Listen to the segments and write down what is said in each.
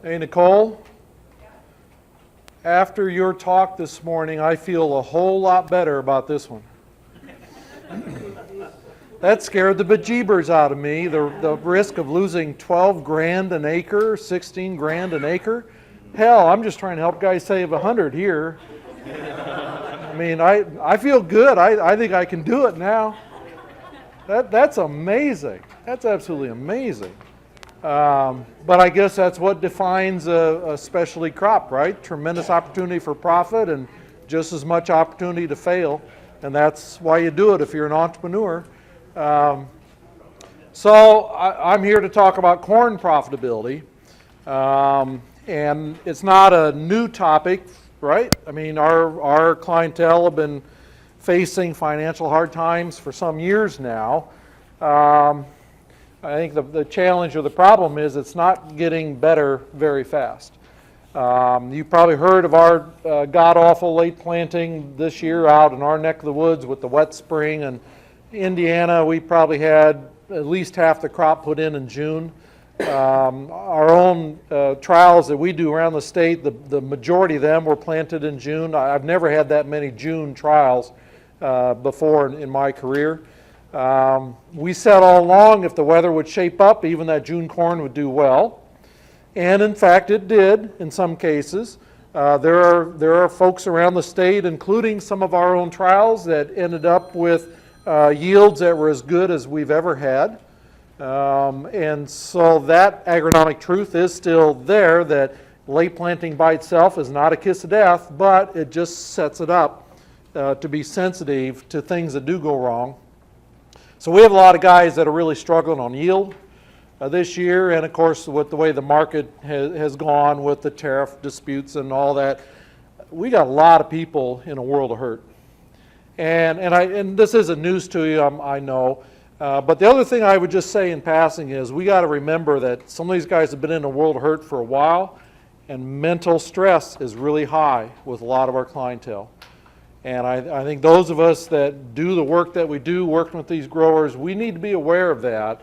Hey, Nicole, after your talk this morning, I feel a whole lot better about this one. That scared the bejeebers out of me, the risk of losing 12 grand an acre, 16 grand an acre. Hell, I'm just trying to help guys save 100 here. I mean, I feel good. I think I can do it now. That's amazing. That's absolutely amazing. But I guess that's what defines a specialty crop, right? Tremendous opportunity for profit and just as much opportunity to fail. And that's why you do it if you're an entrepreneur. So I'm here to talk about corn profitability. And it's not a new topic, right? I mean, our clientele have been facing financial hard times for some years now. I think the challenge or the problem is it's not getting better very fast. You've probably heard of our god-awful late planting this year out in our neck of the woods with the wet spring. And Indiana, we probably had at least half the crop put in June. Our own trials that we do around the state, the majority of them were planted in June. I've never had that many June trials before in my career. We said all along if the weather would shape up, even that June corn would do well. And in fact, it did in some cases. There are folks around the state, including some of our own trials, that ended up with yields that were as good as we've ever had. And so that agronomic truth is still there, that late planting by itself is not a kiss of death, but it just sets it up to be sensitive to things that do go wrong. So we have a lot of guys that are really struggling on yield this year, and of course with the way the market has gone with the tariff disputes and all that, we got a lot of people in a world of hurt. And this isn't news to you, I know, but the other thing I would just say in passing is we got to remember that some of these guys have been in a world of hurt for a while, and mental stress is really high with a lot of our clientele. And I think those of us that do the work that we do, working with these growers, we need to be aware of that.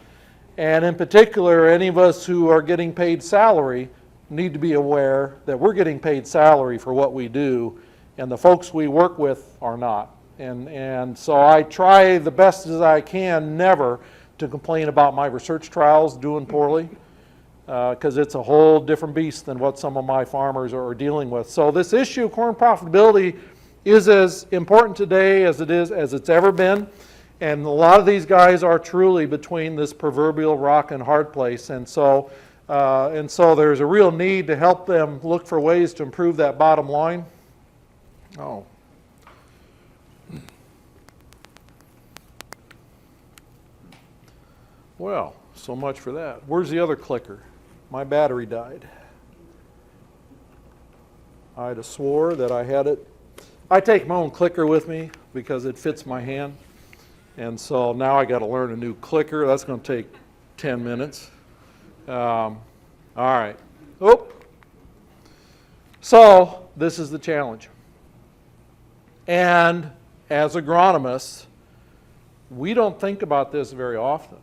And in particular, any of us who are getting paid salary need to be aware that we're getting paid salary for what we do, and the folks we work with are not. And so I try the best as I can never to complain about my research trials doing poorly, because it's a whole different beast than what some of my farmers are dealing with. So this issue of corn profitability is as important today as it's ever been, and a lot of these guys are truly between this proverbial rock and hard place, and so there's a real need to help them look for ways to improve that bottom line. Oh. Well, so much for that. Where's the other clicker? My battery died. I'd have swore that I had it. I take my own clicker with me because it fits my hand. And so now I got to learn a new clicker. That's going to take 10 minutes. All right. Oh. So this is the challenge. And as agronomists, we don't think about this very often.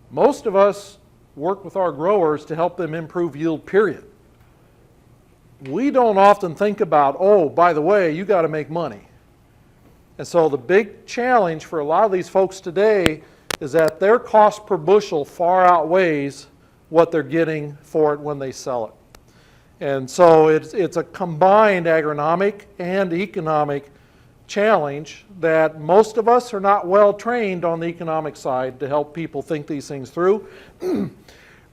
Most of us work with our growers to help them improve yield, period. We don't often think about, oh, by the way, you got to make money. And so the big challenge for a lot of these folks today is that their cost per bushel far outweighs what they're getting for it when they sell it. And so it's a combined agronomic and economic challenge that most of us are not well trained on the economic side to help people think these things through.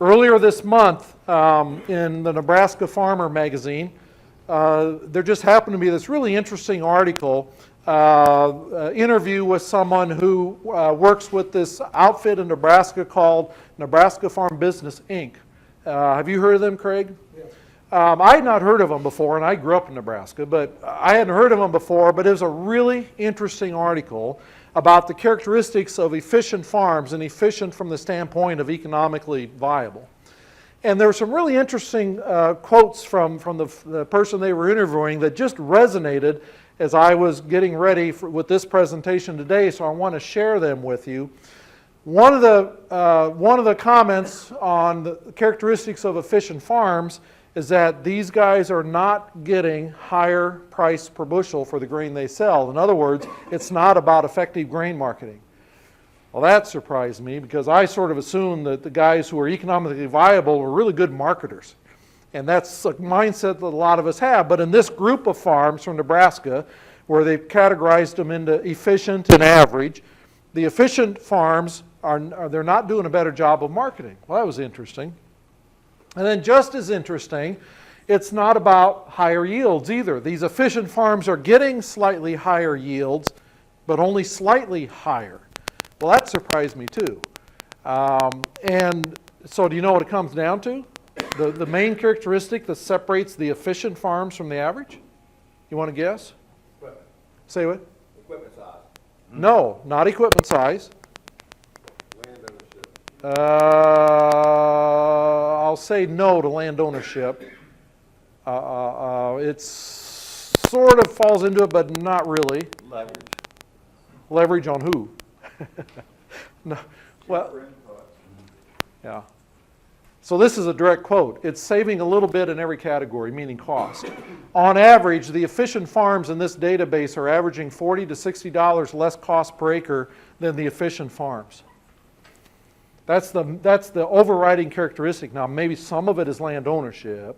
Earlier this month, in the Nebraska Farmer magazine, there just happened to be this really interesting article, interview with someone who works with this outfit in Nebraska called Nebraska Farm Business, Inc. Have you heard of them, Craig? Yes. I had not heard of them before, and I grew up in Nebraska, but I hadn't heard of them before, but it was a really interesting article about the characteristics of efficient farms, and efficient from the standpoint of economically viable. And there were some really interesting quotes from the person they were interviewing that just resonated as I was getting ready with this presentation today, so I want to share them with you. One of the comments on the characteristics of efficient farms is that these guys are not getting higher price per bushel for the grain they sell. In other words, it's not about effective grain marketing. Well, that surprised me because I sort of assumed that the guys who are economically viable were really good marketers. And that's a mindset that a lot of us have. But in this group of farms from Nebraska, where they've categorized them into efficient and average, the efficient farms they're not doing a better job of marketing. Well, that was interesting. And then just as interesting, it's not about higher yields either. These efficient farms are getting slightly higher yields, but only slightly higher. Well, that surprised me too. And so do you know what it comes down to? The main characteristic that separates the efficient farms from the average? You want to guess? Equipment. Say what? Equipment size. No, not equipment size. Land ownership. I'll say no to land ownership. It sort of falls into it, but not really. Leverage. Leverage on who? No. Well, yeah. So this is a direct quote. It's saving a little bit in every category, meaning cost. On average, the efficient farms in this database are averaging $40 to $60 less cost per acre than the efficient farms. That's the overriding characteristic. Now, maybe some of it is land ownership,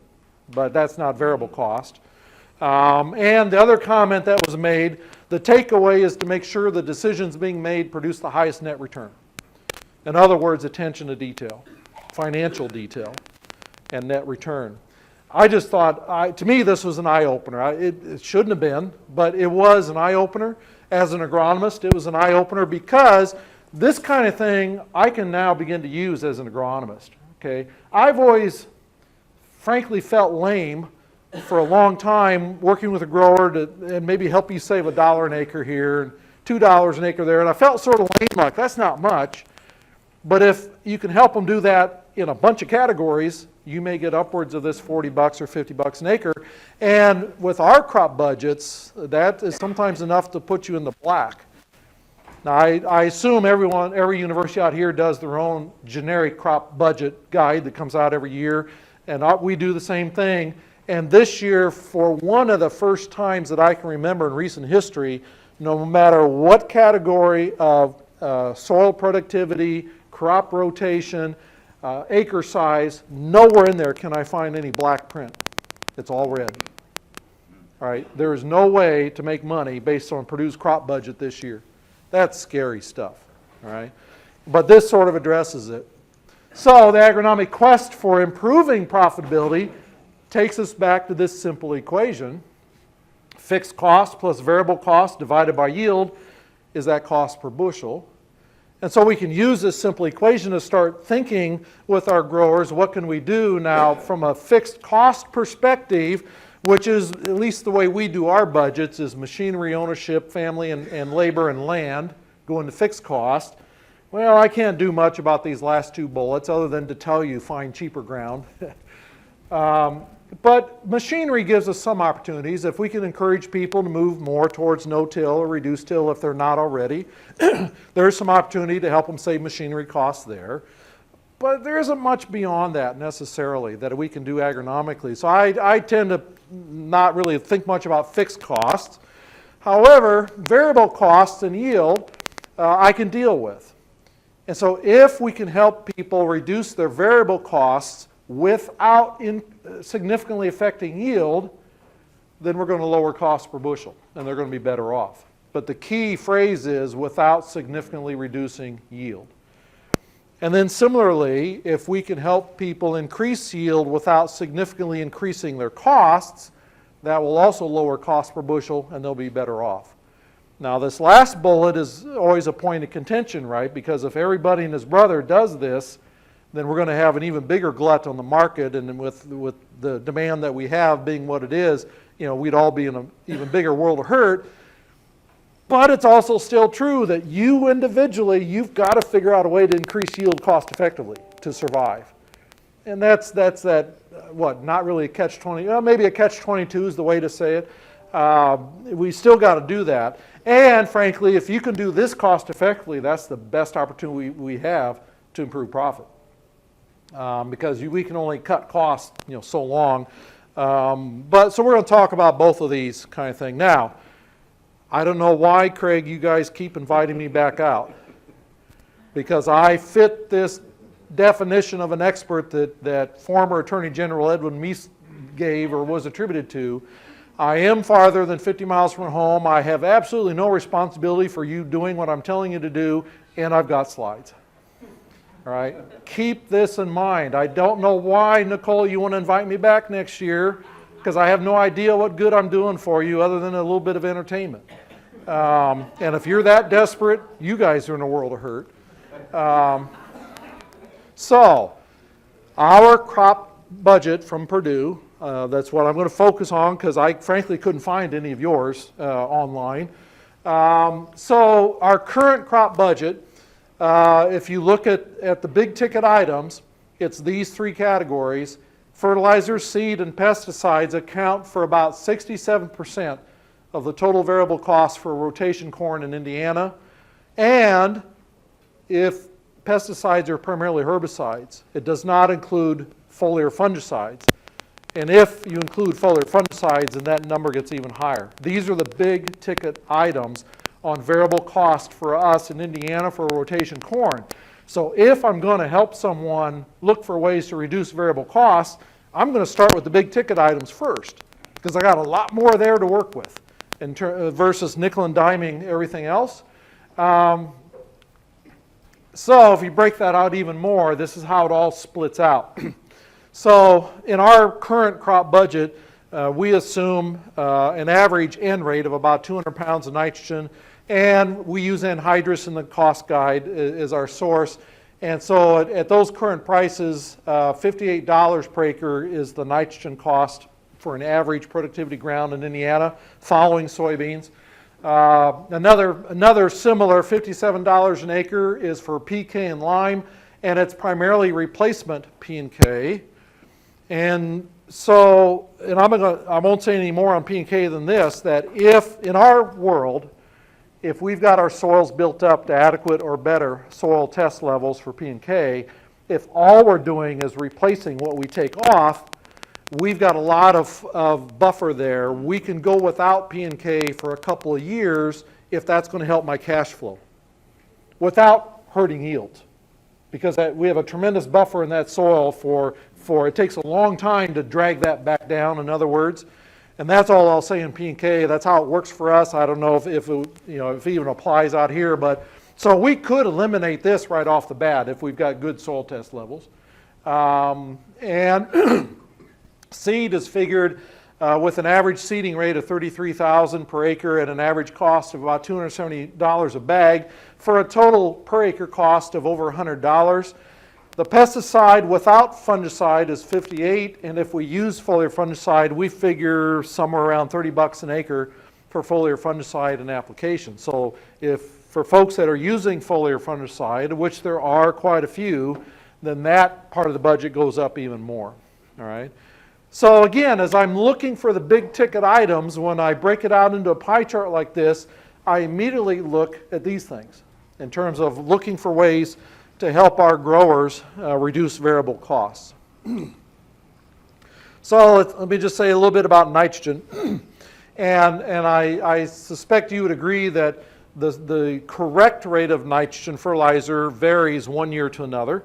but that's not variable cost. And the other comment that was made, the takeaway is to make sure the decisions being made produce the highest net return. In other words, attention to detail, financial detail, and net return. I just thought, to me, this was an eye-opener. It shouldn't have been, but it was an eye-opener. As an agronomist, it was an eye-opener because this kind of thing I can now begin to use as an agronomist. Okay? I've always, frankly, felt lame for a long time working with a grower and maybe help you save $1 an acre here and $2 an acre there, and I felt sort of lame, like that's not much. But if you can help them do that in a bunch of categories, you may get upwards of this $40 or $50 an acre. And with our crop budgets, that is sometimes enough to put you in the black. Now, I assume every university out here does their own generic crop budget guide that comes out every year, and we do the same thing. And this year, for one of the first times that I can remember in recent history, no matter what category of soil productivity, crop rotation, acre size, nowhere in there can I find any black print. It's all red. All right, there is no way to make money based on Purdue's crop budget this year. That's scary stuff, all right? But this sort of addresses it. So the agronomic quest for improving profitability takes us back to this simple equation. Fixed cost plus variable cost divided by yield is that cost per bushel. And so we can use this simple equation to start thinking with our growers, what can we do now from a fixed cost perspective, which is at least the way we do our budgets, is machinery ownership, family and labor and land go into fixed cost. Well, I can't do much about these last two bullets other than to tell you find cheaper ground. But machinery gives us some opportunities. If we can encourage people to move more towards no-till or reduced till if they're not already, there's some opportunity to help them save machinery costs there. But there isn't much beyond that necessarily that we can do agronomically. So I tend to not really think much about fixed costs. However, variable costs and yield I can deal with. And so if we can help people reduce their variable costs without significantly affecting yield, then we're going to lower cost per bushel and they're going to be better off. But the key phrase is without significantly reducing yield. And then similarly, if we can help people increase yield without significantly increasing their costs, that will also lower cost per bushel and they'll be better off. Now this last bullet is always a point of contention, right? Because if everybody and his brother does this, then we're going to have an even bigger glut on the market, and with the demand that we have being what it is, you know, we'd all be in an even bigger world of hurt. But it's also still true that you individually, you've got to figure out a way to increase yield cost effectively to survive. And that's that, what, not really a catch-20, well, maybe a catch-22 is the way to say it. We still got to do that. And frankly, if you can do this cost effectively, that's the best opportunity we have to improve profit. Because we can only cut costs, so long. So we're going to talk about both of these kind of thing. Now, I don't know why, Craig, you guys keep inviting me back out. Because I fit this definition of an expert that former Attorney General Edwin Meese gave or was attributed to. I am farther than 50 miles from home. I have absolutely no responsibility for you doing what I'm telling you to do, and I've got slides. All right? Keep this in mind. I don't know why, Nicole, you want to invite me back next year, because I have no idea what good I'm doing for you other than a little bit of entertainment. And if you're that desperate, you guys are in a world of hurt. So, our crop budget from Purdue, that's what I'm going to focus on because I frankly couldn't find any of yours online. So, our current crop budget, if you look at the big ticket items, it's these three categories. Fertilizer, seed, and pesticides account for about 67% of the total variable cost for rotation corn in Indiana. And if pesticides are primarily herbicides, it does not include foliar fungicides. And if you include foliar fungicides, then that number gets even higher. These are the big ticket items on variable cost for us in Indiana for rotation corn. So if I'm going to help someone look for ways to reduce variable costs, I'm going to start with the big ticket items first because I got a lot more there to work with versus nickel and diming everything else. So if you break that out even more, this is how it all splits out. So in our current crop budget, we assume an average N rate of about 200 pounds of nitrogen, and we use anhydrous in the cost guide as our source. And so at those current prices, $58 per acre is the nitrogen cost for an average productivity ground in Indiana following soybeans. Another similar $57 an acre is for P&K and lime, and it's primarily replacement P&K. And so, I won't say any more on P&K than this, that if in our world, if we've got our soils built up to adequate or better soil test levels for P&K, if all we're doing is replacing what we take off, we've got a lot of buffer there. We can go without P&K for a couple of years if that's going to help my cash flow without hurting yields. Because we have a tremendous buffer in that soil for it takes a long time to drag that back down, in other words. And that's all I'll say in P&K. That's how it works for us. I don't know if it even applies out here. But so we could eliminate this right off the bat if we've got good soil test levels. And seed is figured with an average seeding rate of 33,000 per acre at an average cost of about $270 a bag for a total per acre cost of over $100. The pesticide without fungicide is $58, and if we use foliar fungicide, we figure somewhere around $30 an acre for foliar fungicide and application. So if for folks that are using foliar fungicide, which there are quite a few, then that part of the budget goes up even more. All right. So again, as I'm looking for the big ticket items, when I break it out into a pie chart like this, I immediately look at these things in terms of looking for ways to help our growers reduce variable costs. So let me just say a little bit about nitrogen. and I suspect you would agree that the correct rate of nitrogen fertilizer varies one year to another.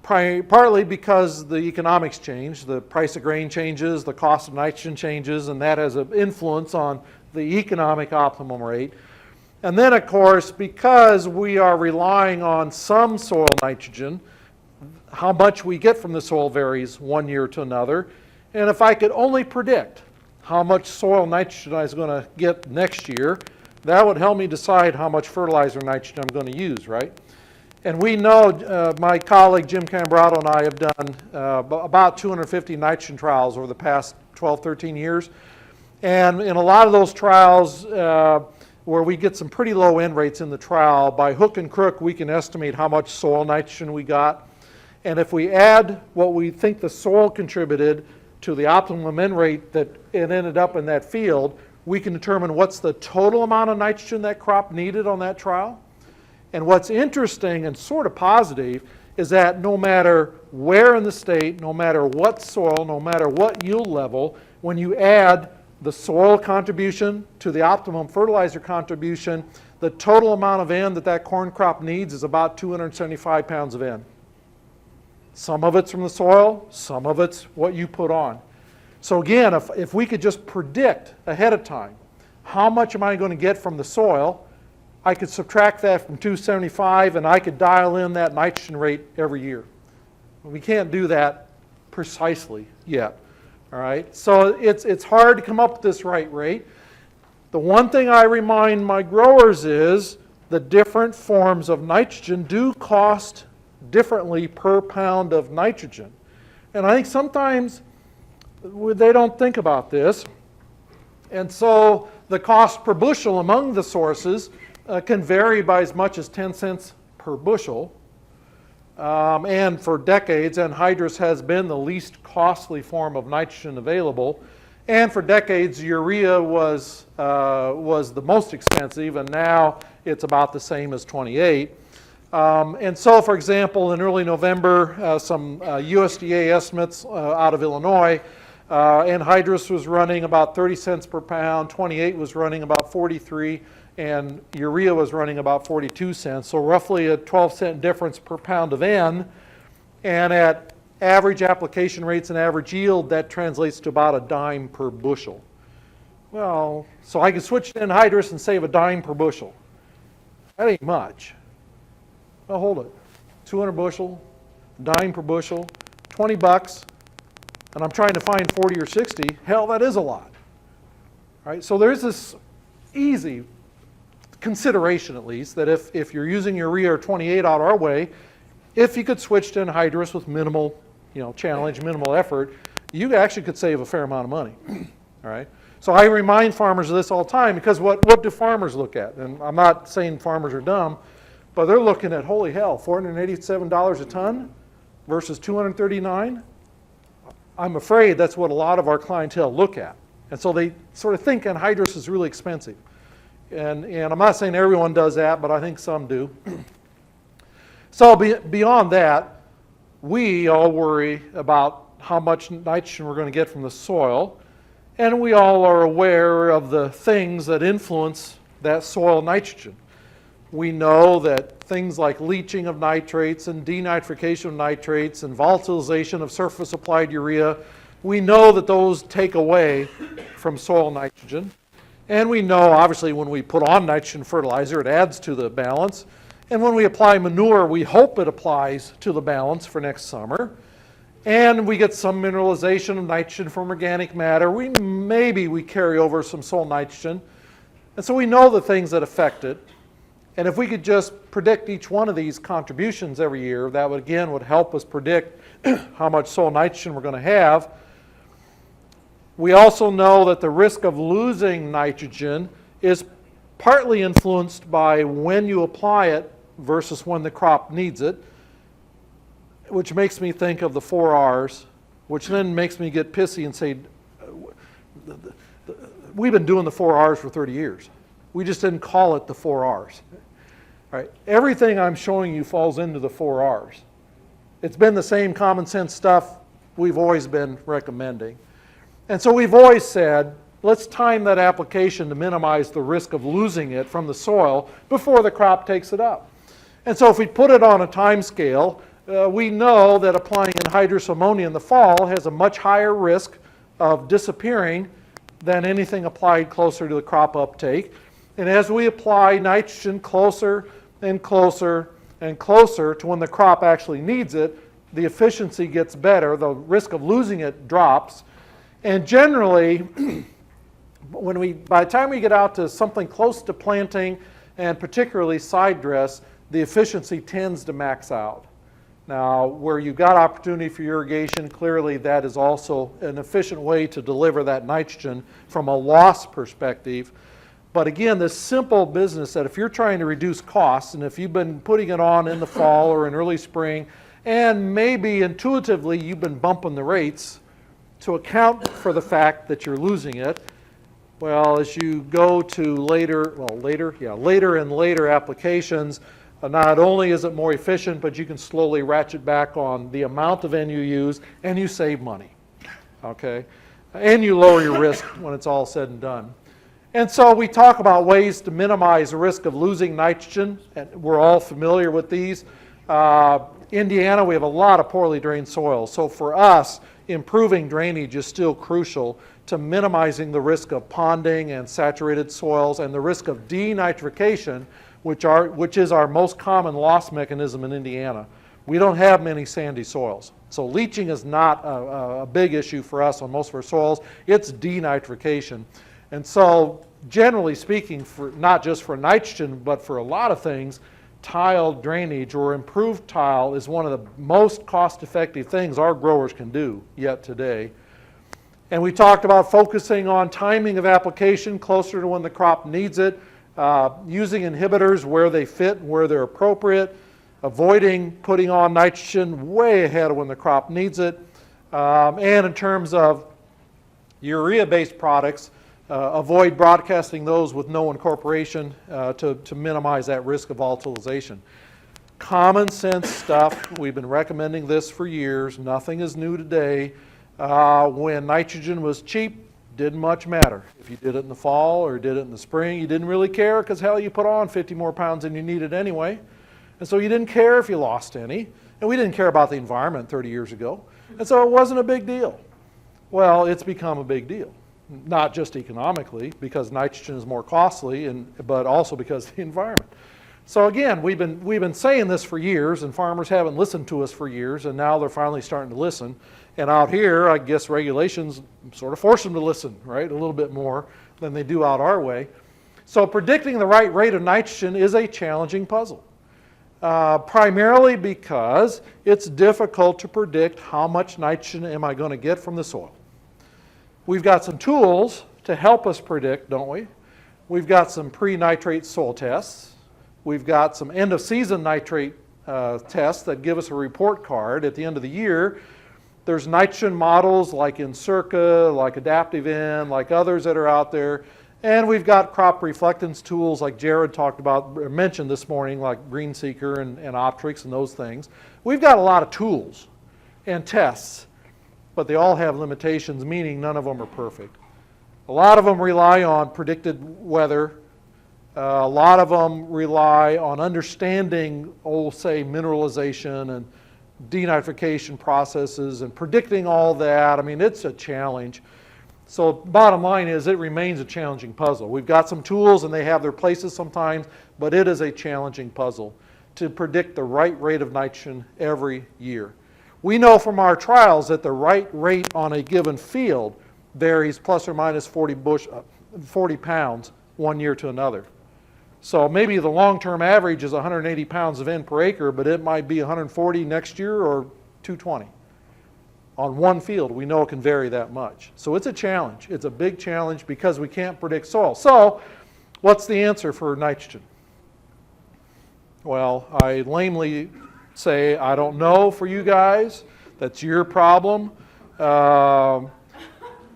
Partly because the economics change, the price of grain changes, the cost of nitrogen changes, and that has an influence on the economic optimum rate. And then, of course, because we are relying on some soil nitrogen, how much we get from the soil varies one year to another. And if I could only predict how much soil nitrogen I was going to get next year, that would help me decide how much fertilizer nitrogen I'm going to use, right? And we know, my colleague Jim Cambrato and I have done about 250 nitrogen trials over the past 12, 13 years. And in a lot of those trials, where we get some pretty low N rates in the trial, by hook and crook we can estimate how much soil nitrogen we got. And if we add what we think the soil contributed to the optimum N rate that it ended up in that field, we can determine what's the total amount of nitrogen that crop needed on that trial. And what's interesting and sort of positive is that no matter where in the state, no matter what soil, no matter what yield level, when you add the soil contribution to the optimum fertilizer contribution, the total amount of N that that corn crop needs is about 275 pounds of N. Some of it's from the soil, some of it's what you put on. So again, if we could just predict ahead of time, how much am I going to get from the soil, I could subtract that from 275 and I could dial in that nitrogen rate every year. We can't do that precisely yet. All right, so it's hard to come up with this right rate. The one thing I remind my growers is the different forms of nitrogen do cost differently per pound of nitrogen. And I think sometimes they don't think about this. And so the cost per bushel among the sources can vary by as much as 10 cents per bushel. And for decades, anhydrous has been the least costly form of nitrogen available. And for decades, urea was the most expensive, and now it's about the same as 28. And so, for example, in early November, some USDA estimates out of Illinois, anhydrous was running about 30 cents per pound, 28 was running about 43, and urea was running about 42 cents. So roughly a 12-cent difference per pound of N. And at average application rates and average yield, that translates to about a dime per bushel. Well, so I could switch to anhydrous and save a dime per bushel. That ain't much. Well, hold it. 200 bushel, dime per bushel, 20 bucks, and I'm trying to find 40 or 60. Hell, that is a lot. All right, so there's this easy consideration, at least, that if you're using urea or 28 out our way, if you could switch to anhydrous with minimal, challenge, minimal effort, you actually could save a fair amount of money. All right. So I remind farmers of this all the time, because what do farmers look at? And I'm not saying farmers are dumb, but they're looking at, holy hell, $487 a ton versus $239. I'm afraid that's what a lot of our clientele look at. And so they sort of think anhydrous is really expensive. And I'm not saying everyone does that, but I think some do. So beyond that, we all worry about how much nitrogen we're going to get from the soil. And we all are aware of the things that influence that soil nitrogen. We know that things like leaching of nitrates and denitrification of nitrates and volatilization of surface applied urea, we know that those take away from soil nitrogen. And we know, obviously, when we put on nitrogen fertilizer, it adds to the balance. And when we apply manure, we hope it applies to the balance for next summer. And we get some mineralization of nitrogen from organic matter. Maybe we carry over some soil nitrogen. And so we know the things that affect it. And if we could just predict each one of these contributions every year, that would help us predict how much soil nitrogen we're going to have. We also know that the risk of losing nitrogen is partly influenced by when you apply it versus when the crop needs it, which makes me think of the 4 R's, which then makes me get pissy and say, we've been doing the 4 R's for 30 years. We just didn't call it the 4 R's. All right. Everything I'm showing you falls into the 4 R's. It's been the same common sense stuff we've always been recommending. And so we've always said, let's time that application to minimize the risk of losing it from the soil before the crop takes it up. And so if we put it on a time scale, we know that applying anhydrous ammonia in the fall has a much higher risk of disappearing than anything applied closer to the crop uptake. And as we apply nitrogen closer and closer and closer to when the crop actually needs it, the efficiency gets better, the risk of losing it drops. And generally, by the time we get out to something close to planting, and particularly side dress, the efficiency tends to max out. Now, where you've got opportunity for irrigation, clearly that is also an efficient way to deliver that nitrogen from a loss perspective. But again, this simple business that if you're trying to reduce costs, and if you've been putting it on in the fall or in early spring, and maybe intuitively you've been bumping the rates to account for the fact that you're losing it, Well, as you go to later and later applications, not only is it more efficient, but you can slowly ratchet back on the amount of N you use, and you save money, okay? And you lower your risk when it's all said and done. And so we talk about ways to minimize the risk of losing nitrogen, and we're all familiar with these. Indiana, we have a lot of poorly drained soil, so for us, improving drainage is still crucial to minimizing the risk of ponding and saturated soils and the risk of denitrification, which is our most common loss mechanism in Indiana. We don't have many sandy soils. So leaching is not a big issue for us on most of our soils. It's denitrification. And so generally speaking, not just for nitrogen, but for a lot of things, tile drainage or improved tile is one of the most cost-effective things our growers can do yet today. And we talked about focusing on timing of application closer to when the crop needs it, using inhibitors where they fit and where they're appropriate, avoiding putting on nitrogen way ahead of when the crop needs it, and in terms of urea-based products, avoid broadcasting those with no incorporation to minimize that risk of volatilization. Common sense stuff. We've been recommending this for years. Nothing is new today. When nitrogen was cheap, didn't much matter. If you did it in the fall or did it in the spring, you didn't really care because hell, you put on 50 more pounds than you needed anyway. And so you didn't care if you lost any. And we didn't care about the environment 30 years ago. And so it wasn't a big deal. Well, it's become a big deal. Not just economically, because nitrogen is more costly, but also because of the environment. So again, we've been saying this for years, and farmers haven't listened to us for years, and now they're finally starting to listen. And out here, I guess regulations sort of force them to listen, right, a little bit more than they do out our way. So predicting the right rate of nitrogen is a challenging puzzle, primarily because it's difficult to predict how much nitrogen am I going to get from the soil. We've got some tools to help us predict, don't we? We've got some pre-nitrate soil tests. We've got some end-of-season nitrate tests that give us a report card at the end of the year. There's nitrogen models like Instructor, like Adaptive N, like others that are out there. And we've got crop reflectance tools like Jared talked about, mentioned this morning, like Green Seeker and Optrix and those things. We've got a lot of tools and tests, but they all have limitations, meaning none of them are perfect. A lot of them rely on predicted weather. A lot of them rely on understanding, say, mineralization and denitrification processes and predicting all that. I mean, it's a challenge. So bottom line is it remains a challenging puzzle. We've got some tools and they have their places sometimes, but it is a challenging puzzle to predict the right rate of nitrogen every year. We know from our trials that the right rate on a given field varies plus or minus 40 pounds one year to another. So maybe the long-term average is 180 pounds of N per acre, but it might be 140 next year or 220. On one field, we know it can vary that much. So it's a challenge. It's a big challenge because we can't predict soil. So what's the answer for nitrogen? Well, I lamely say, I don't know for you guys. That's your problem.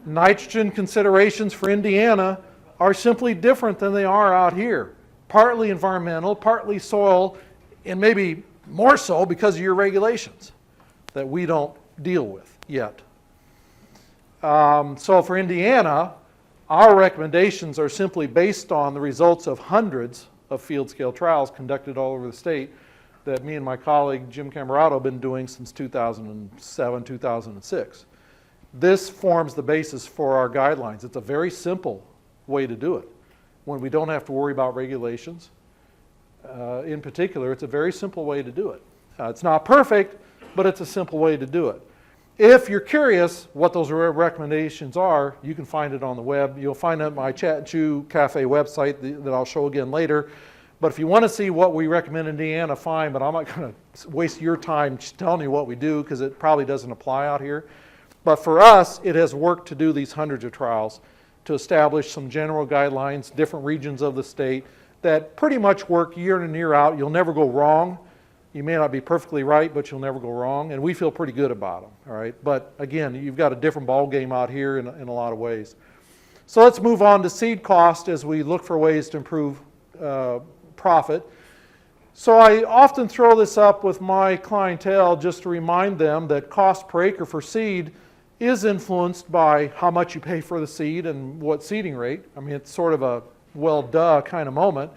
Nitrogen considerations for Indiana are simply different than they are out here. Partly environmental, partly soil, and maybe more so because of your regulations that we don't deal with yet. So for Indiana, our recommendations are simply based on the results of hundreds of field scale trials conducted all over the state that me and my colleague Jim Camerato have been doing since 2007, 2006. This forms the basis for our guidelines. It's a very simple way to do it when we don't have to worry about regulations. In particular, it's a very simple way to do it. It's not perfect, but it's a simple way to do it. If you're curious what those recommendations are, you can find it on the web. You'll find it at my Chat and Chew Cafe website that I'll show again later. But if you want to see what we recommend in Indiana, fine, but I'm not going to waste your time just telling you what we do because it probably doesn't apply out here. But for us, it has worked to do these hundreds of trials to establish some general guidelines, different regions of the state that pretty much work year in and year out. You'll never go wrong. You may not be perfectly right, but you'll never go wrong, and we feel pretty good about them, all right? But again, you've got a different ball game out here in a lot of ways. So let's move on to seed cost as we look for ways to improve profit. So I often throw this up with my clientele just to remind them that cost per acre for seed is influenced by how much you pay for the seed and what seeding rate. I mean, it's sort of a well, duh kind of moment.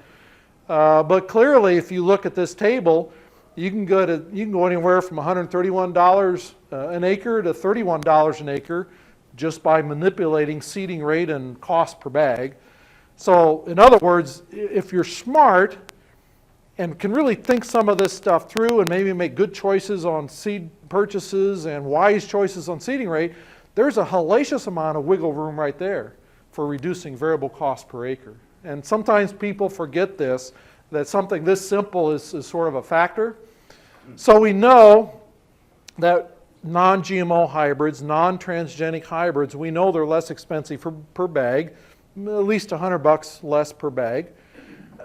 But clearly, if you look at this table, you can go anywhere from $131 an acre to $31 an acre just by manipulating seeding rate and cost per bag. So in other words, if you're smart and can really think some of this stuff through and maybe make good choices on seed purchases and wise choices on seeding rate, there's a hellacious amount of wiggle room right there for reducing variable cost per acre. And sometimes people forget this, that something this simple is sort of a factor. So we know that non-GMO hybrids, non-transgenic hybrids, we know they're less expensive per bag, at least $100 less per bag.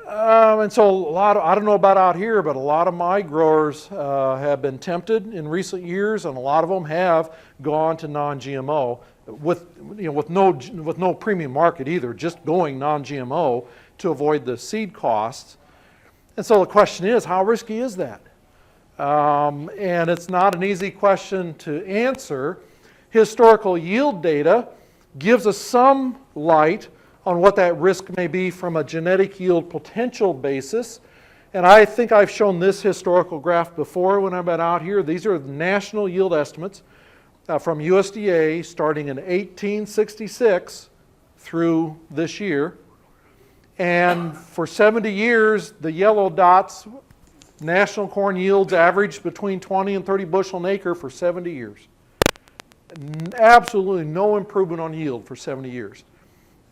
And so I don't know about out here, but a lot of my growers have been tempted in recent years, and a lot of them have gone to non-GMO with no premium market either, just going non-GMO to avoid the seed costs. And so the question is, how risky is that? And it's not an easy question to answer. Historical yield data gives us some light on what that risk may be from a genetic yield potential basis. And I think I've shown this historical graph before when I've been out here. These are national yield estimates from USDA starting in 1866 through this year. And for 70 years, the yellow dots, national corn yields averaged between 20 and 30 bushel an acre for 70 years. Absolutely no improvement on yield for 70 years.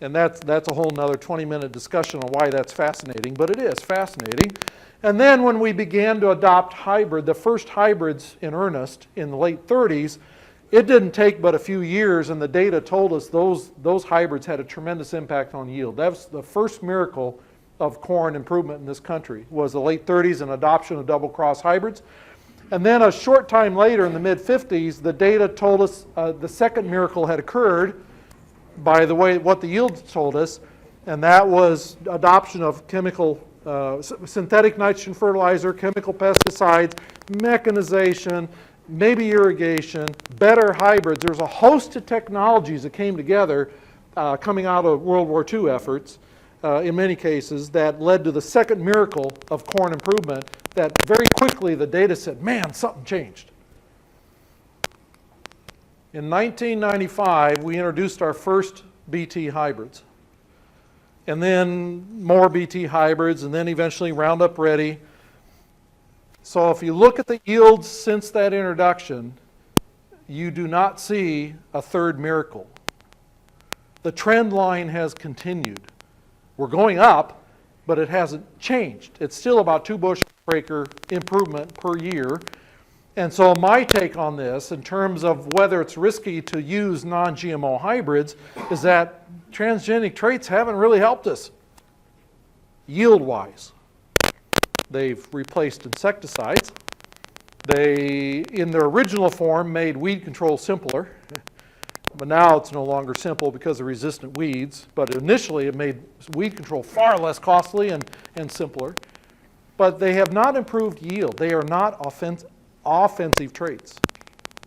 And that's a whole nother 20-minute discussion on why that's fascinating, but it is fascinating. And then when we began to adopt the first hybrids in earnest in the late 30s, it didn't take but a few years, and the data told us those hybrids had a tremendous impact on yield. That was the first miracle of corn improvement in this country, was the late 30s and adoption of double-cross hybrids. And then a short time later, in the mid-50s, the data told us the second miracle had occurred by the way what the yields told us, and that was adoption of synthetic nitrogen fertilizer, chemical pesticides, mechanization, maybe irrigation, better hybrids. There's a host of technologies that came together coming out of World War II efforts in many cases that led to the second miracle of corn improvement, that very quickly the data said, man, something changed. In 1995, we introduced our first BT hybrids. And then more BT hybrids, and then eventually Roundup Ready. So if you look at the yields since that introduction, you do not see a third miracle. The trend line has continued. We're going up, but it hasn't changed. It's still about 2 bushels per acre improvement per year. And so my take on this, in terms of whether it's risky to use non-GMO hybrids, is that transgenic traits haven't really helped us yield-wise. They've replaced insecticides. They, in their original form, made weed control simpler. But now it's no longer simple because of resistant weeds. But initially it made weed control far less costly and simpler. But they have not improved yield. They are not offensive traits.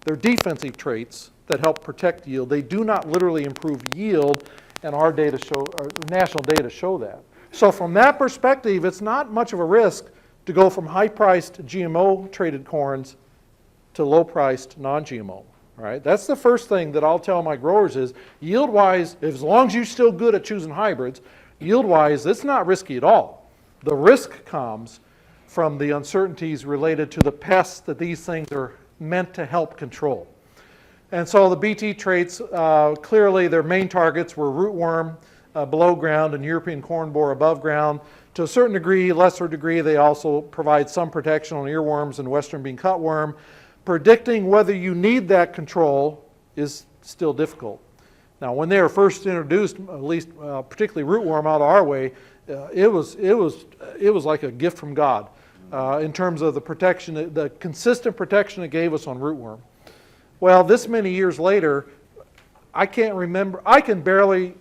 They're defensive traits that help protect yield. They do not literally improve yield, and our national data show that. So from that perspective, it's not much of a risk to go from high-priced GMO-traded corns to low-priced non-GMO. Right? That's the first thing that I'll tell my growers is, yield-wise, as long as you're still good at choosing hybrids, yield-wise, it's not risky at all. The risk comes from the uncertainties related to the pests that these things are meant to help control. And so the BT traits, clearly their main targets were rootworm below ground and European corn borer above ground. To a certain degree, lesser degree, they also provide some protection on earworms and western bean cutworm. Predicting whether you need that control is still difficult. Now, when they were first introduced, at least particularly rootworm out of our way, it was like a gift from God in terms of the protection, the consistent protection it gave us on rootworm. Well, this many years later, I can't remember. I can barely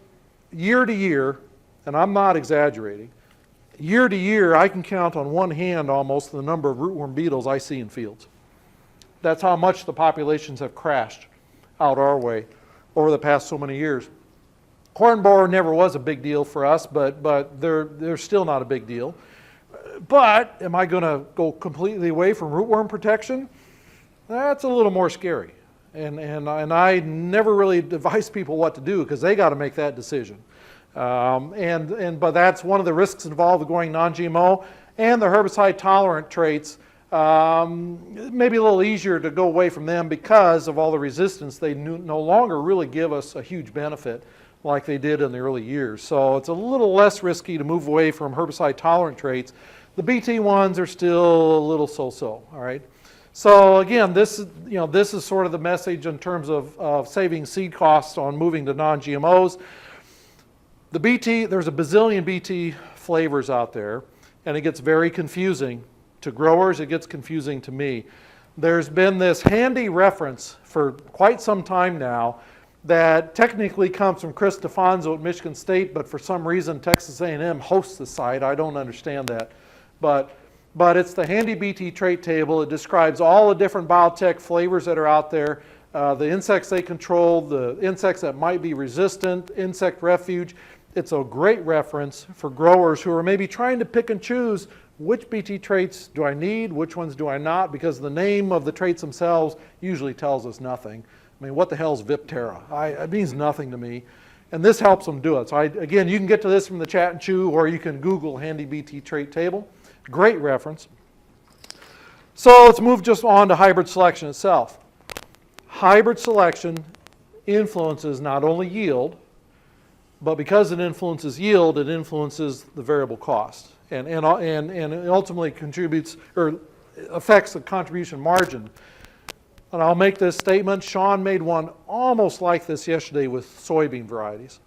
year to year, and I'm not exaggerating, year to year I can count on one hand almost the number of rootworm beetles I see in fields. That's how much the populations have crashed out our way over the past so many years. Corn borer never was a big deal for us, but they're still not a big deal. But am I going to go completely away from rootworm protection? That's a little more scary. And I never really advise people what to do because they got to make that decision. But that's one of the risks involved with going non-GMO, and the herbicide tolerant traits. Maybe a little easier to go away from them because of all the resistance. They no longer really give us a huge benefit like they did in the early years. So it's a little less risky to move away from herbicide tolerant traits. The BT ones are still a little so-so, all right? So again, this is sort of the message in terms of saving seed costs on moving to non-GMOs. The BT, there's a bazillion BT flavors out there, and it gets very confusing to growers. It gets confusing to me. There's been this handy reference for quite some time now that technically comes from Chris DeFonso at Michigan State, but for some reason Texas A&M hosts the site. I don't understand that. But it's the handy BT trait table. It describes all the different biotech flavors that are out there, the insects they control, the insects that might be resistant, insect refuge. It's a great reference for growers who are maybe trying to pick and choose which BT traits do I need, which ones do I not, because the name of the traits themselves usually tells us nothing. I mean, what the hell is Viptera? It means nothing to me. And this helps them do it. So again, you can get to this from the Chat and Chew, or you can Google handy BT trait table. Great reference. So let's move just on to hybrid selection itself. Hybrid selection influences not only yield, but because it influences yield, it influences the variable cost. And it ultimately contributes or affects the contribution margin. And I'll make this statement. Sean made one almost like this yesterday with soybean varieties.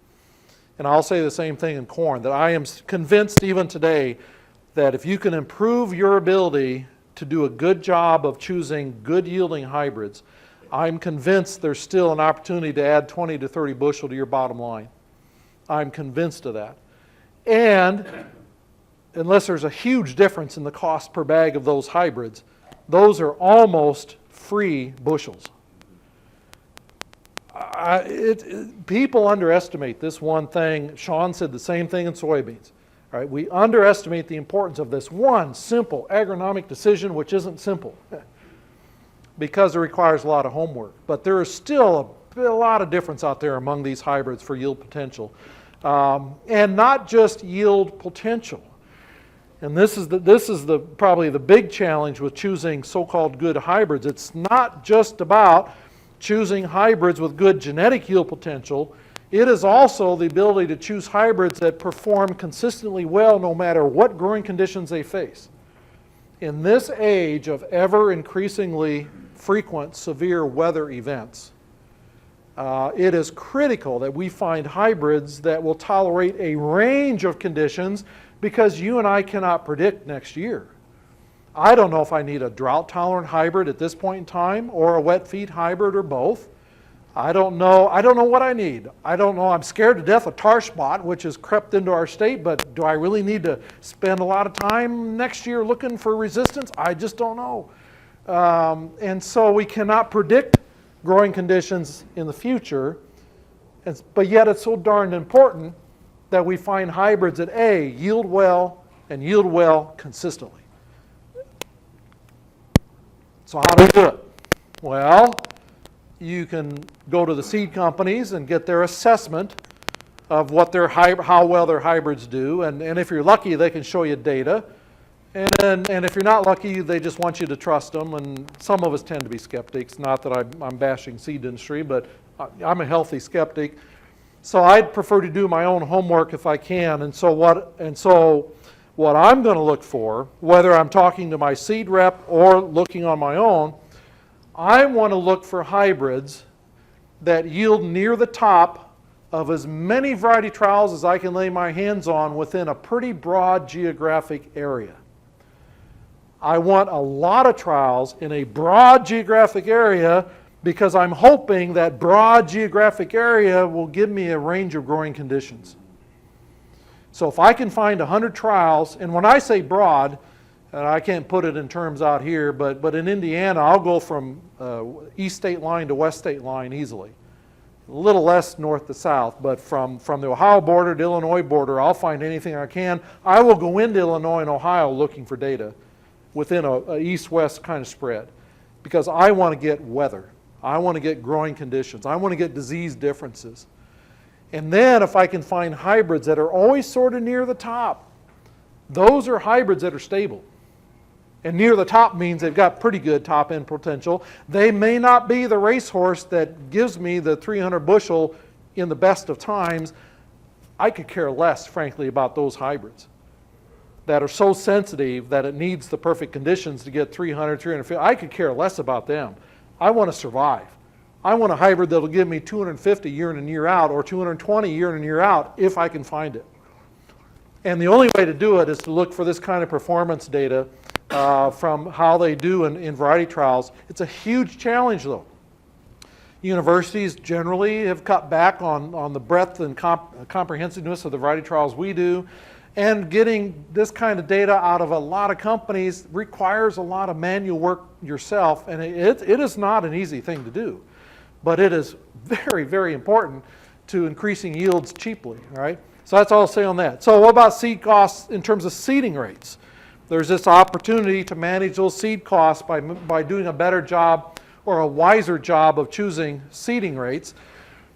And I'll say the same thing in corn, that I am convinced even today that if you can improve your ability to do a good job of choosing good yielding hybrids, I'm convinced there's still an opportunity to add 20 to 30 bushel to your bottom line. I'm convinced of that. And unless there's a huge difference in the cost per bag of those hybrids, those are almost free bushels. People underestimate this one thing. Sean said the same thing in soybeans. All right, we underestimate the importance of this one simple agronomic decision, which isn't simple because it requires a lot of homework. But there is still a lot of difference out there among these hybrids for yield potential. And not just yield potential. And this is probably the big challenge with choosing so-called good hybrids. It's not just about choosing hybrids with good genetic yield potential. It is also the ability to choose hybrids that perform consistently well no matter what growing conditions they face. In this age of ever increasingly frequent severe weather events, it is critical that we find hybrids that will tolerate a range of conditions, because you and I cannot predict next year. I don't know if I need a drought-tolerant hybrid at this point in time, or a wet feed hybrid, or both. I don't know what I need. I don't know. I'm scared to death of tar spot, which has crept into our state, but do I really need to spend a lot of time next year looking for resistance? I just don't know. And so we cannot predict growing conditions in the future, but yet it's so darn important that we find hybrids that A, yield well, and yield well consistently. So how do we do it? Well, you can go to the seed companies and get their assessment of what how well their hybrids do, and if you're lucky, they can show you data. And if you're not lucky, they just want you to trust them, and some of us tend to be skeptics. Not that I'm bashing seed industry, but I'm a healthy skeptic. So I'd prefer to do my own homework if I can. And so what I'm going to look for, whether I'm talking to my seed rep or looking on my own, I want to look for hybrids that yield near the top of as many variety trials as I can lay my hands on within a pretty broad geographic area. I want a lot of trials in a broad geographic area because I'm hoping that broad geographic area will give me a range of growing conditions. So if I can find 100 trials, and when I say broad, and I can't put it in terms out here, but in Indiana, I'll go from east state line to west state line easily. A little less north to south, but from the Ohio border to Illinois border, I'll find anything I can. I will go into Illinois and Ohio looking for data within a east-west kind of spread, because I want to get weather. I want to get growing conditions. I want to get disease differences. And then if I can find hybrids that are always sort of near the top, those are hybrids that are stable. And near the top means they've got pretty good top end potential. They may not be the racehorse that gives me the 300 bushel in the best of times. I could care less, frankly, about those hybrids that are so sensitive that it needs the perfect conditions to get 300, 350. I could care less about them. I want to survive. I want a hybrid that'll give me 250 year in and year out, or 220 year in and year out, if I can find it. And the only way to do it is to look for this kind of performance data from how they do in variety trials. It's a huge challenge, though. Universities generally have cut back on the breadth and comprehensiveness of the variety trials we do, and getting this kind of data out of a lot of companies requires a lot of manual work yourself, and it is not an easy thing to do, but it is very, very important to increasing yields cheaply, right? So that's all I'll say on that. So what about seed costs in terms of seeding rates? There's this opportunity to manage those seed costs by doing a better job or a wiser job of choosing seeding rates.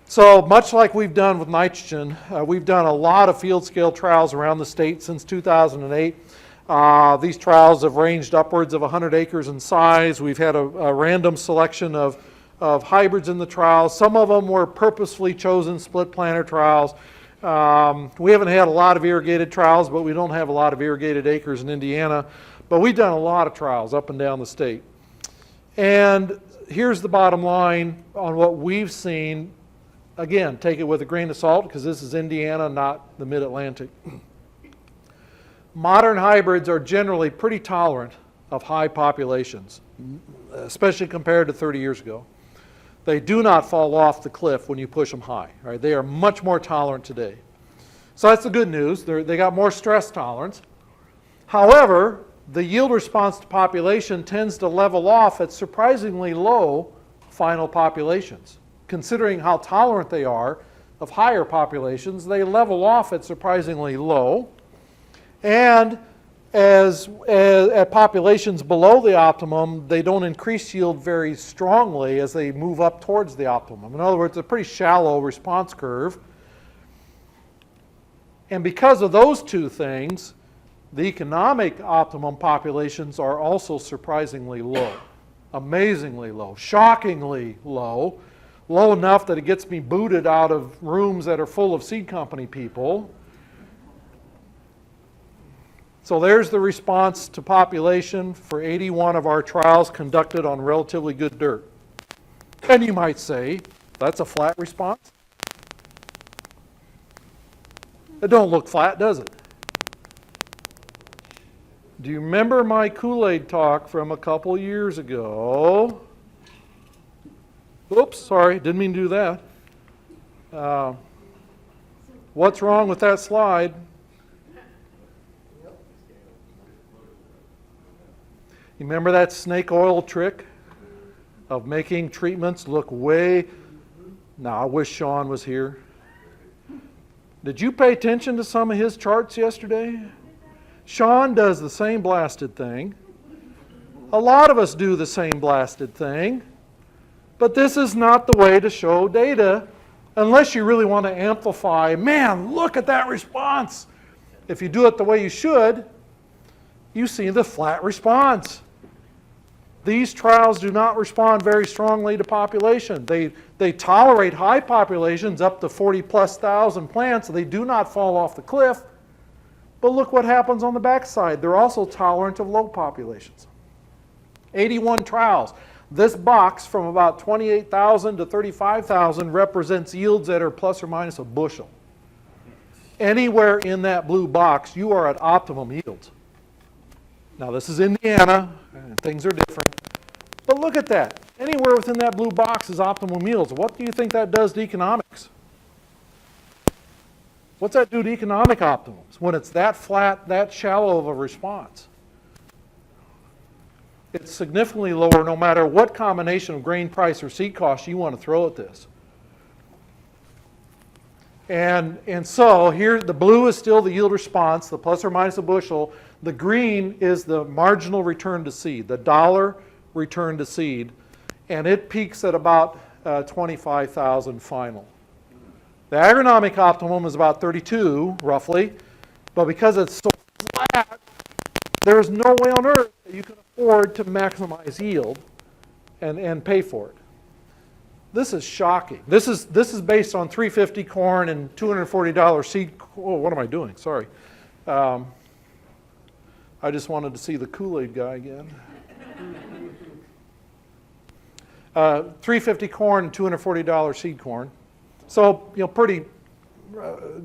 So much like we've done with nitrogen, we've done a lot of field scale trials around the state since 2008. These trials have ranged upwards of 100 acres in size. We've had a random selection of hybrids in the trials. Some of them were purposefully chosen split planter trials. We haven't had a lot of irrigated trials, but we don't have a lot of irrigated acres in Indiana. But we've done a lot of trials up and down the state. And here's the bottom line on what we've seen. Again, take it with a grain of salt, because this is Indiana, not the mid-Atlantic. Modern hybrids are generally pretty tolerant of high populations, especially compared to 30 years ago. They do not fall off the cliff when you push them high, right? They are much more tolerant today. So that's the good news. They got more stress tolerance. However, the yield response to population tends to level off at surprisingly low final populations. Considering how tolerant they are of higher populations, they level off at surprisingly low. And at populations below the optimum, they don't increase yield very strongly as they move up towards the optimum. In other words, it's a pretty shallow response curve. And because of those two things, the economic optimum populations are also surprisingly low, amazingly low, shockingly low, low enough that it gets me booted out of rooms that are full of seed company people. So there's the response to population for 81 of our trials conducted on relatively good dirt. And you might say, that's a flat response? It don't look flat, does it? Do you remember my Kool-Aid talk from a couple years ago? Oops, sorry, didn't mean to do that. What's wrong with that slide? You remember that snake oil trick of making treatments look way... Now, I wish Sean was here. Did you pay attention to some of his charts yesterday? Sean does the same blasted thing. A lot of us do the same blasted thing. But this is not the way to show data unless you really want to amplify, man, look at that response. If you do it the way you should, you see the flat response. These trials do not respond very strongly to population. They tolerate high populations up to 40+ thousand plants. They do not fall off the cliff. But look what happens on the backside. They're also tolerant of low populations. 81 trials. This box from about 28,000 to 35,000 represents yields that are plus or minus a bushel. Anywhere in that blue box, you are at optimum yields. Now this is Indiana, and things are different. But look at that. Anywhere within that blue box is optimum yields. What do you think that does to economics? What's that do to economic optimums when it's that flat, that shallow of a response? It's significantly lower no matter what combination of grain price or seed cost you want to throw at this. And so here the blue is still the yield response, the plus or minus a bushel. The green is the marginal return to seed, the dollar return to seed. And it peaks at about 25,000 final. The agronomic optimum is about 32, roughly. But because it's so flat, there's no way on earth that you can afford to maximize yield and pay for it. This is shocking. This is based on $3.50 corn and $240 seed. Oh, what am I doing? Sorry. I just wanted to see the Kool-Aid guy again. $3.50 corn and $240 seed corn. So, pretty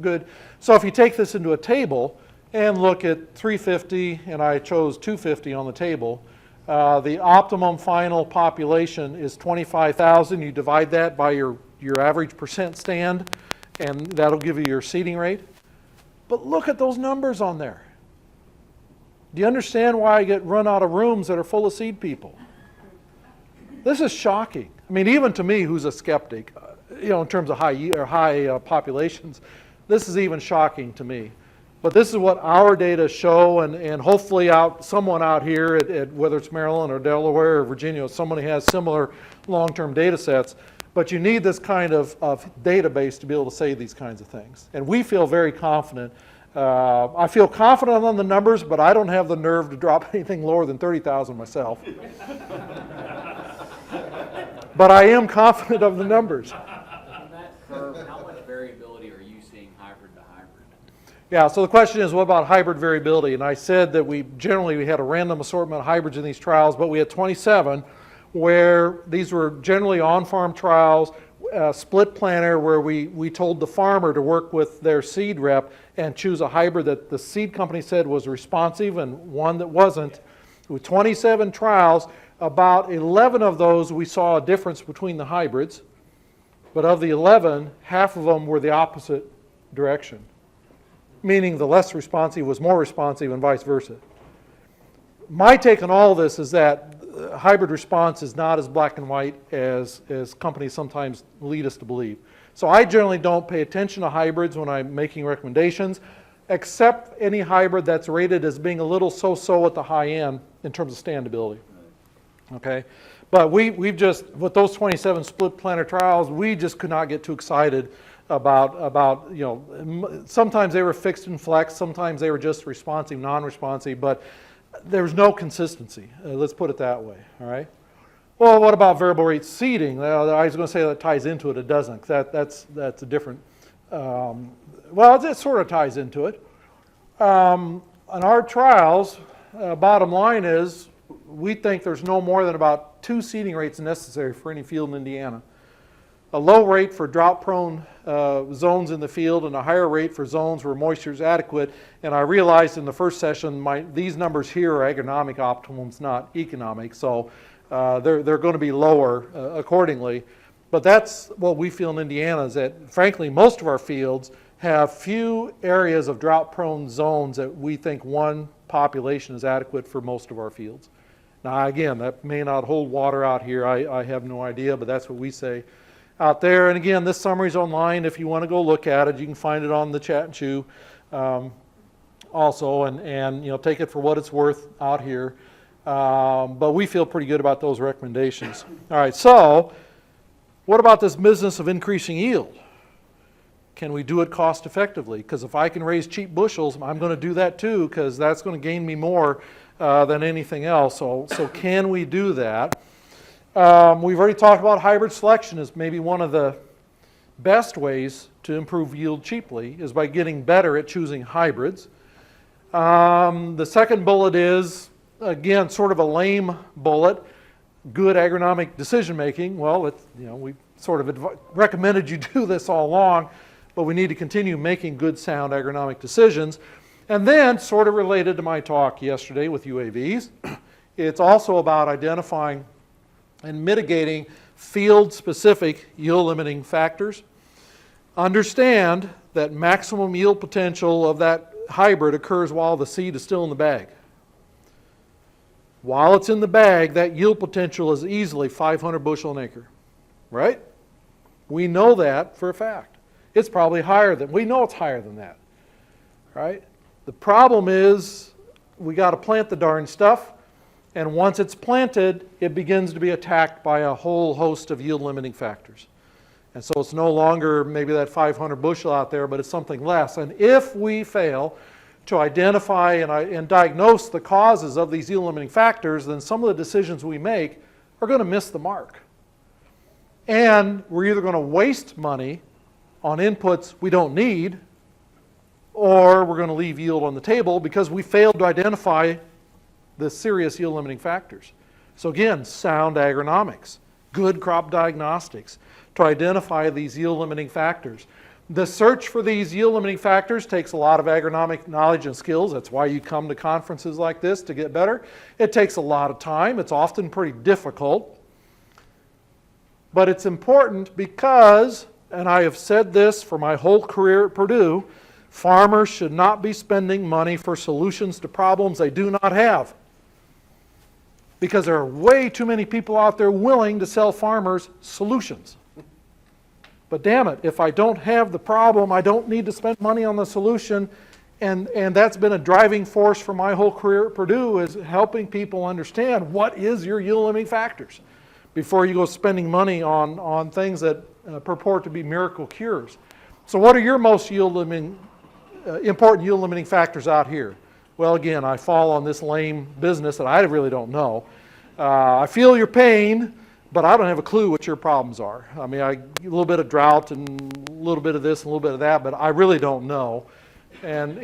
good. So if you take this into a table and look at $3.50, and I chose $2.50 on the table, the optimum final population is 25,000. You divide that by your average percent stand, and that'll give you your seeding rate. But look at those numbers on there. Do you understand why I get run out of rooms that are full of seed people? This is shocking. I mean, even to me, who's a skeptic, in terms of high populations, this is even shocking to me. But this is what our data show, and hopefully someone out here at whether it's Maryland or Delaware or Virginia, someone who has similar long-term data sets. But you need this kind of database to be able to say these kinds of things. And we feel very confident. I feel confident on the numbers, but I don't have the nerve to drop anything lower than 30,000 myself. But I am confident of the numbers. On that curve, how much variability are you seeing hybrid to hybrid? Yeah, so the question is, what about hybrid variability? And I said that we had a random assortment of hybrids in these trials, but we had 27 where these were generally on-farm trials, split planter, where we told the farmer to work with their seed rep and choose a hybrid that the seed company said was responsive and one that wasn't. With 27 trials, about 11 of those we saw a difference between the hybrids, but of the 11, half of them were the opposite direction, meaning the less responsive was more responsive and vice versa. My take on all this is that hybrid response is not as black and white as companies sometimes lead us to believe. So I generally don't pay attention to hybrids when I'm making recommendations, except any hybrid that's rated as being a little so-so at the high end in terms of standability. Okay, but we've just, with those 27 split planter trials, we just could not get too excited about sometimes they were fixed and flex, sometimes they were just responsive, non-responsive, but there's no consistency. Let's put it that way, all right? Well, what about variable rate seeding? I was going to say that ties into it. It doesn't. That's a different, well, it sort of ties into it. On our trials, bottom line is, we think there's no more than about 2 seeding rates necessary for any field in Indiana. A low rate for drought-prone zones in the field and a higher rate for zones where moisture is adequate. And I realized in the first session these numbers here are agronomic optimums, not economic. So they're going to be lower accordingly. But that's what we feel in Indiana is that, frankly, most of our fields have few areas of drought-prone zones that we think one population is adequate for most of our fields. Now, again, that may not hold water out here. I have no idea, but that's what we say out there. And again, this summary is online. If you want to go look at it, you can find it on the Chat and Chew also, and take it for what it's worth out here. But we feel pretty good about those recommendations. All right, so what about this business of increasing yield? Can we do it cost effectively? Because if I can raise cheap bushels, I'm going to do that too, because that's going to gain me more than anything else. So can we do that? We've already talked about hybrid selection as maybe one of the best ways to improve yield cheaply is by getting better at choosing hybrids. The second bullet is, again, sort of a lame bullet, good agronomic decision making. Well, we sort of recommended you do this all along, but we need to continue making good, sound agronomic decisions. And then, sort of related to my talk yesterday with UAVs, it's also about identifying and mitigating field-specific yield-limiting factors. Understand that maximum yield potential of that hybrid occurs while the seed is still in the bag. While it's in the bag, that yield potential is easily 500 bushel an acre, right? We know that for a fact. It's probably higher than, we know it's higher than that, right? The problem is we got to plant the darn stuff, and once it's planted, it begins to be attacked by a whole host of yield limiting factors. And so it's no longer maybe that 500 bushel out there, but it's something less. And if we fail to identify and diagnose the causes of these yield limiting factors, then some of the decisions we make are going to miss the mark. And we're either going to waste money on inputs we don't need, or we're going to leave yield on the table because we failed to identify the serious yield limiting factors. So again, sound agronomics, good crop diagnostics to identify these yield limiting factors. The search for these yield limiting factors takes a lot of agronomic knowledge and skills. That's why you come to conferences like this to get better. It takes a lot of time. It's often pretty difficult. But it's important because, and I have said this for my whole career at Purdue, farmers should not be spending money for solutions to problems they do not have. Because there are way too many people out there willing to sell farmers solutions. But damn it, if I don't have the problem, I don't need to spend money on the solution. And that's been a driving force for my whole career at Purdue, is helping people understand what is your yield limiting factors before you go spending money on things that purport to be miracle cures. So what are your most important yield limiting factors out here? Well, again, I fall on this lame business that I really don't know. I feel your pain, but I don't have a clue what your problems are. I mean, a little bit of drought and a little bit of this and a little bit of that, but I really don't know. And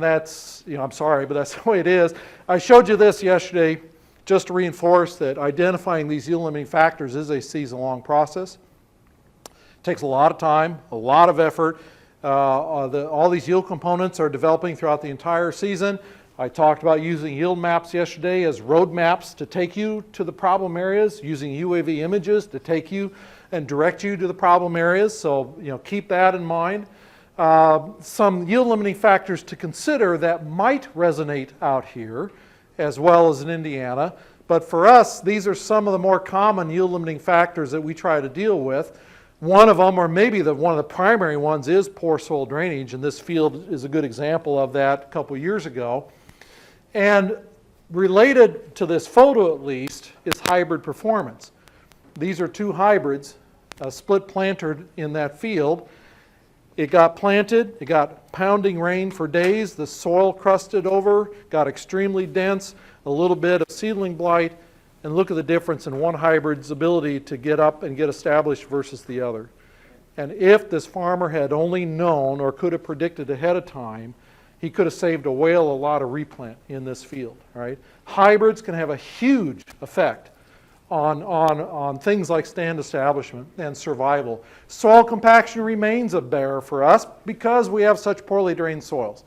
that's, I'm sorry, but that's the way it is. I showed you this yesterday just to reinforce that identifying these yield limiting factors is a season-long process. It takes a lot of time, a lot of effort. All these yield components are developing throughout the entire season. I talked about using yield maps yesterday as road maps to take you to the problem areas, using UAV images to take you and direct you to the problem areas. So, keep that in mind. Some yield limiting factors to consider that might resonate out here as well as in Indiana. But for us, these are some of the more common yield limiting factors that we try to deal with. One of them, or maybe one of the primary ones, is poor soil drainage, and this field is a good example of that a couple years ago. And related to this photo at least is hybrid performance. These are two hybrids, split planted in that field. It got planted, it got pounding rain for days, the soil crusted over, got extremely dense, a little bit of seedling blight, and look at the difference in one hybrid's ability to get up and get established versus the other. And if this farmer had only known or could have predicted ahead of time, he could have saved a whale a lot of replant in this field, right? Hybrids can have a huge effect on things like stand establishment and survival. Soil compaction remains a bear for us because we have such poorly drained soils.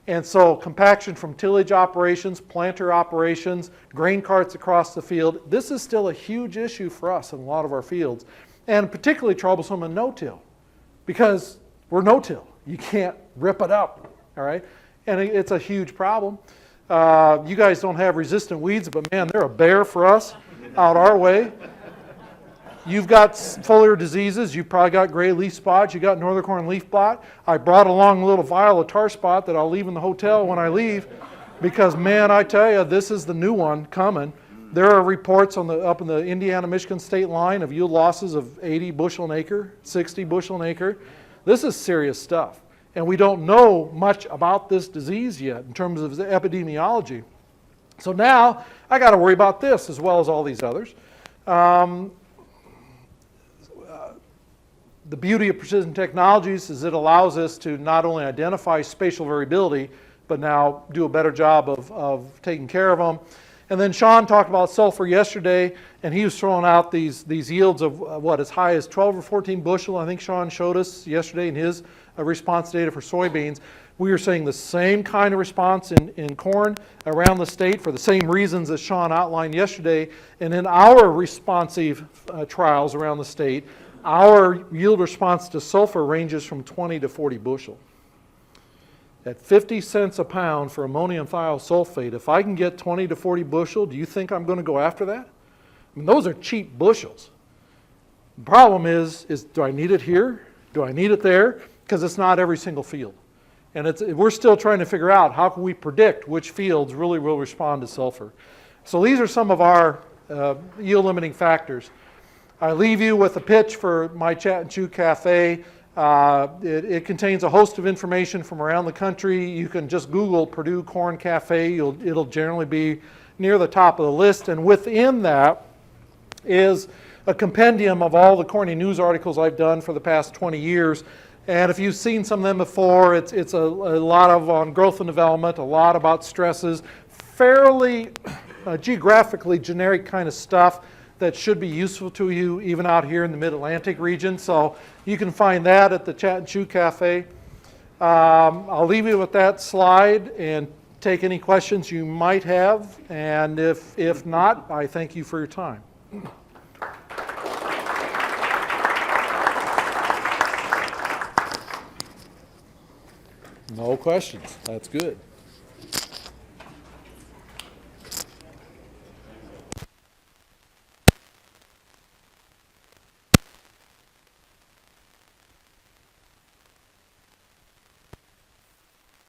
And so compaction from tillage operations, planter operations, grain carts across the field, this is still a huge issue for us in a lot of our fields. And particularly troublesome in no-till because we're no-till. You can't rip it up, all right? And it's a huge problem. You guys don't have resistant weeds, but man, they're a bear for us out our way. You've got foliar diseases. You've probably got gray leaf spots. You got northern corn leaf blot. I brought along a little vial of tar spot that I'll leave in the hotel when I leave because, man, I tell you, this is the new one coming. There are reports up in the Indiana-Michigan state line of yield losses of 80 bushel an acre, 60 bushel an acre. This is serious stuff. And we don't know much about this disease yet in terms of the epidemiology. So now I got to worry about this as well as all these others. The beauty of precision technologies is it allows us to not only identify spatial variability, but now do a better job of taking care of them. And then Sean talked about sulfur yesterday, and he was throwing out these yields of what, as high as 12 or 14 bushel. I think Sean showed us yesterday in his response data for soybeans. We are seeing the same kind of response in corn around the state for the same reasons as Sean outlined yesterday. And in our responsive trials around the state, our yield response to sulfur ranges from 20 to 40 bushel. At 50 cents a pound for ammonium thiosulfate, if I can get 20 to 40 bushel, do you think I'm going to go after that? I mean, those are cheap bushels. The problem is do I need it here? Do I need it there? Because it's not every single field. And we're still trying to figure out how can we predict which fields really will respond to sulfur. So these are some of our yield limiting factors. I leave you with a pitch for my Chat and Chew Cafe. It contains a host of information from around the country. You can just Google Purdue Corn Cafe. It'll generally be near the top of the list. And within that is a compendium of all the corny news articles I've done for the past 20 years. And if you've seen some of them before, it's a lot of on growth and development, a lot about stresses, fairly geographically generic kind of stuff that should be useful to you even out here in the Mid-Atlantic region. So you can find that at the Chat and Chew Cafe. I'll leave you with that slide and take any questions you might have. And if not, I thank you for your time. No questions. That's good.